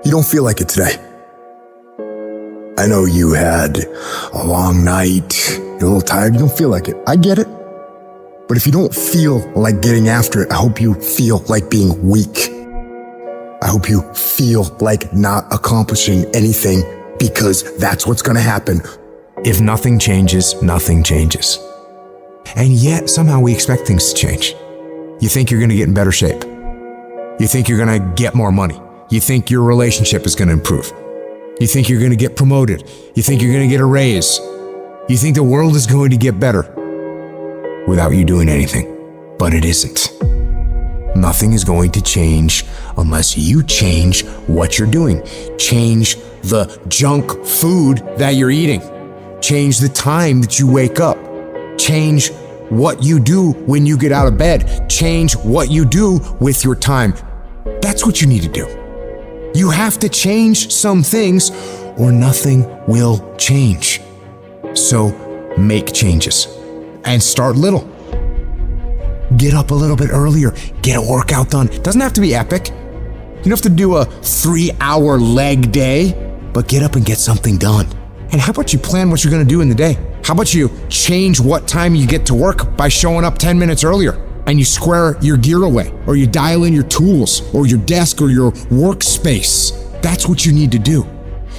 you don't feel like it today. I know you had a long night, you're a little tired, you don't feel like it. I get it. But if you don't feel like getting after it, I hope you feel like being weak. I hope you feel like not accomplishing anything, because that's what's gonna happen. If nothing changes, nothing changes. And yet, somehow we expect things to change. You think you're gonna get in better shape. You think you're gonna get more money. You think your relationship is gonna improve. You think you're gonna get promoted. You think you're gonna get a raise. You think the world is going to get better without you doing anything. But it isn't. Nothing is going to change unless you change what you're doing. Change the junk food that you're eating. Change the time that you wake up. Change what you do when you get out of bed. Change what you do with your time. That's what you need to do. You have to change some things or nothing will change. So make changes and start little. Get up a little bit earlier. Get a workout done. It doesn't have to be epic. You don't have to do a 3-hour leg day, but get up and get something done. And how about you plan what you're gonna do in the day? How about you change what time you get to work by showing up 10 minutes earlier, and you square your gear away, or you dial in your tools, or your desk, or your workspace. That's what you need to do.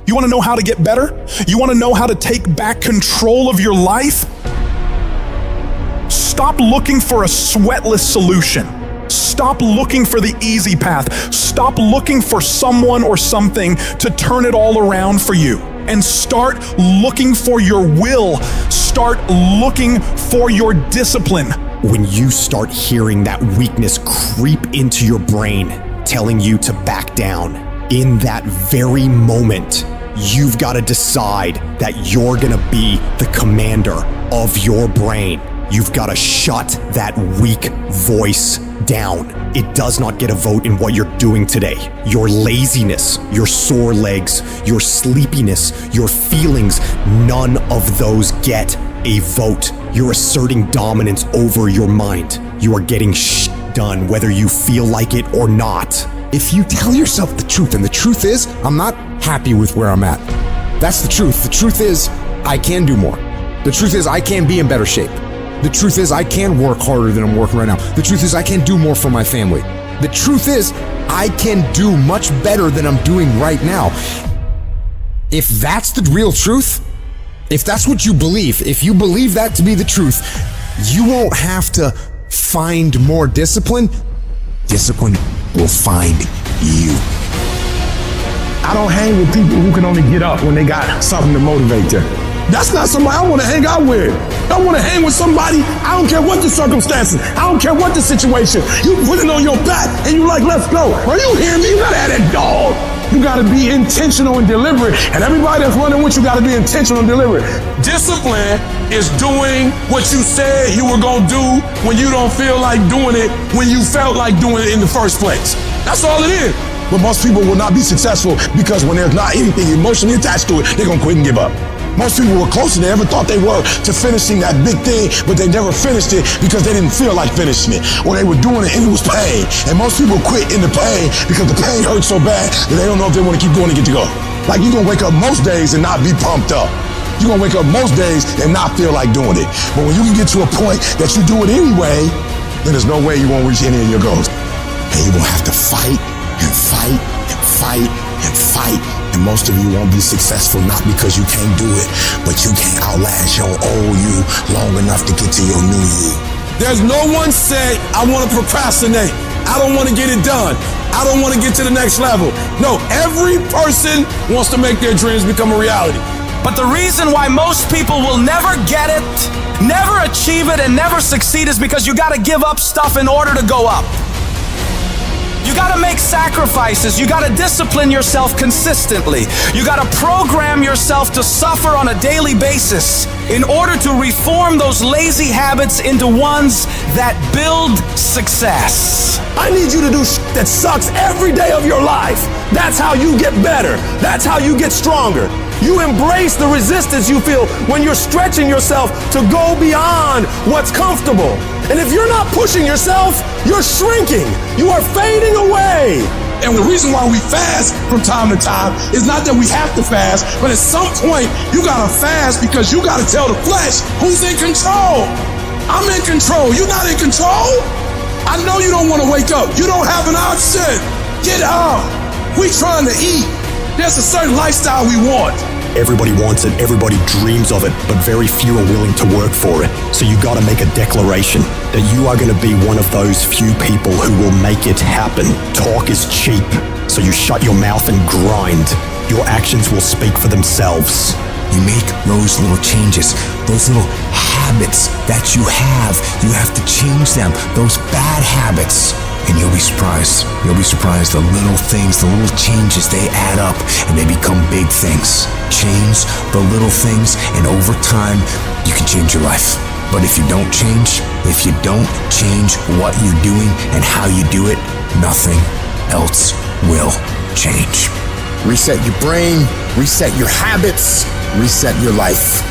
You wanna know how to get better? You wanna know how to take back control of your life? Stop looking for a sweatless solution. Stop looking for the easy path. Stop looking for someone or something to turn it all around for you. And start looking for your will. Start looking for your discipline. When you start hearing that weakness creep into your brain, telling you to back down, in that very moment, you've got to decide that you're gonna be the commander of your brain. You've got to shut that weak voice down. It does not get a vote in what you're doing today. Your laziness, your sore legs, your sleepiness, your feelings, none of those get a vote. You're asserting dominance over your mind. You are getting done whether you feel like it or not. If you tell yourself the truth, and the truth is, I'm not happy with where I'm at. That's the truth. The truth is, I can do more. The truth is, I can be in better shape. The truth is, I can work harder than I'm working right now. The truth is, I can do more for my family. The truth is, I can do much better than I'm doing right now. If that's the real truth, if that's what you believe, if you believe that to be the truth, you won't have to find more discipline. Discipline will find you. I don't hang with people who can only get up when they got something to motivate them. That's not somebody I want to hang out with. I want to hang with somebody, I don't care what the circumstances, I don't care what the situation. You put it on your back and you like, let's go. Are you hearing me? You gotta have that dog. You gotta be intentional and deliberate. And everybody that's running with you gotta be intentional and deliberate. Discipline is doing what you said you were gonna do when you don't feel like doing it, when you felt like doing it in the first place. That's all it is. But most people will not be successful because when there's not anything emotionally attached to it, they're gonna quit and give up. Most people were closer than they ever thought they were to finishing that big thing, but they never finished it because they didn't feel like finishing it, or they were doing it and it was pain. And most people quit in the pain because the pain hurts so bad that they don't know if they want to keep going to get to go. Like, you're gonna wake up most days and not be pumped up. You're gonna wake up most days and not feel like doing it. But when you can get to a point that you do it anyway, then there's no way you won't reach any of your goals. And you're gonna have to fight and fight and fight and fight. And most of you won't be successful not because you can't do it, but you can't outlast your old you long enough to get to your new you. There's no one say, I want to procrastinate. I don't want to get it done. I don't want to get to the next level. No, every person wants to make their dreams become a reality. But the reason why most people will never get it, never achieve it, and never succeed is because you got to give up stuff in order to go up. You gotta make sacrifices. You gotta discipline yourself consistently. You gotta program yourself to suffer on a daily basis in order to reform those lazy habits into ones that build success. I need you to do that sucks every day of your life. That's how you get better. That's how you get stronger. You embrace the resistance you feel when you're stretching yourself to go beyond what's comfortable. And if you're not pushing yourself, you're shrinking. You are fading away. And the reason why we fast from time to time is not that we have to fast, but at some point you gotta fast because you gotta tell the flesh who's in control. I'm in control. You're not in control. I know you don't want to wake up. You don't have an option. Get up. We trying to eat. There's a certain lifestyle we want. Everybody wants it, everybody dreams of it, but very few are willing to work for it. So you gotta make a declaration that you are gonna be one of those few people who will make it happen. Talk is cheap, so you shut your mouth and grind. Your actions will speak for themselves. You make those little changes, those little habits that you have to change them, those bad habits. And you'll be surprised. You'll be surprised the little things, the little changes, they add up and they become big things. Change the little things and over time, you can change your life. But if you don't change what you're doing and how you do it, nothing else will change. Reset your brain, reset your habits, reset your life.